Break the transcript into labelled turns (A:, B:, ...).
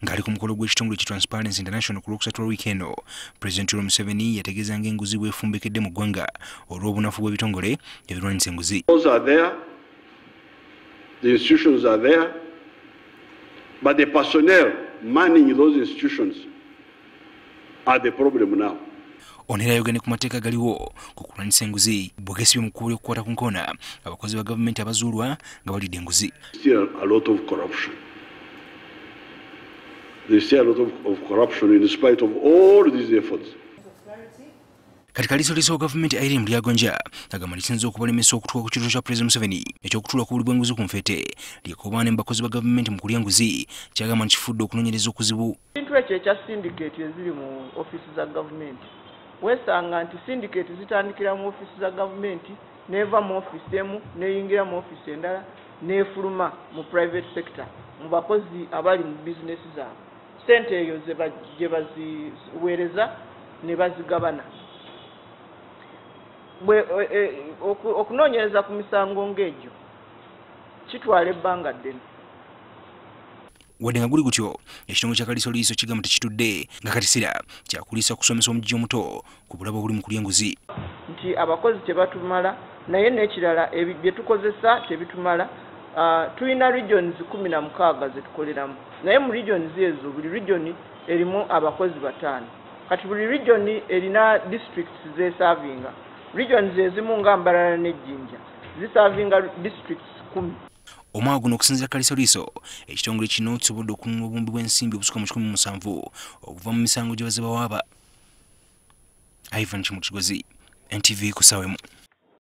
A: Ngali ku mukolo gw'ekitongole ki Transparency International ku Lwokusatu lw'ewiiki eno, Pulezidenti Museveni yategeeza ng'enguzi bw'efumbekedde mu ggwanga olw'obunafu bw'ebitongole ebirwanyisa enguzi.
B: Those are there, the institutions are there, but the personnel manning those institutions are the problem now.
A: Onera yogene ku mateeka galiwo ku kulwanyisa enguzi bwegesibye mu kkubo ly'okukwata ku nkoona abakozi ba gavumenti abazuulwa nga balidde enguzi.
B: Still a lot of corruption. There's still a lot of corruption in spite of all these efforts.
A: Kati Kaliisoliiso gavumenti Irene Mulyagonja agamba lisinze okubalemesa okutuuka ku kituufu kya Pulezidenti Museveni eky'okutuula ku buli bw'enguzi ku nfeete lyekoobaana bakozi ba gavumenti mu kulya enguzi kyagamba nti kifudde okunoonyereza okuzibu.
C: Ekintu ekyo ekya syndicate eziri mu ofiisi za gavumenti weesanga nti syndicate zitandikira mu ofiisi za gavumenti neeva mu ofiisi emu neyingira mu ofiisi endala neefuluma mu private sector mu bakozi abali mu bizinesi zaabwe. Ssente eyo gye baziweereza ne bazigabana. Okunoonyereza ku misango ng'egyo kitwala ebbanga ddene.
A: Wadde nga guli gutyo, ekitongole kya Kaliisoliiso kigamba tekitudde nga katisira kyakuliisa kusomesa omujji omuto ku bulabo obuli mu kulya enguzi.
C: Nti abakozi tebatumala naye n'ekirala bye tukozesa tebitumala. Tulina regions 16 ze tukoleramu naye mu regions ezo buli region erimu abakozi 5. Kati buli region erina districts zeesavinga. Regions ezimu nga Mbarara n'Ejjinja zisavinga districts 10.
A: Omwaka guno okusinziira Kaliisoliiso, ekitongole kino kisobodde okununula obumbi bw'ensimbi obusuka mu 17 okuva mu misango gye baze bawaaba. Ivan Kimukigozi, NTV ku ssaawa emu.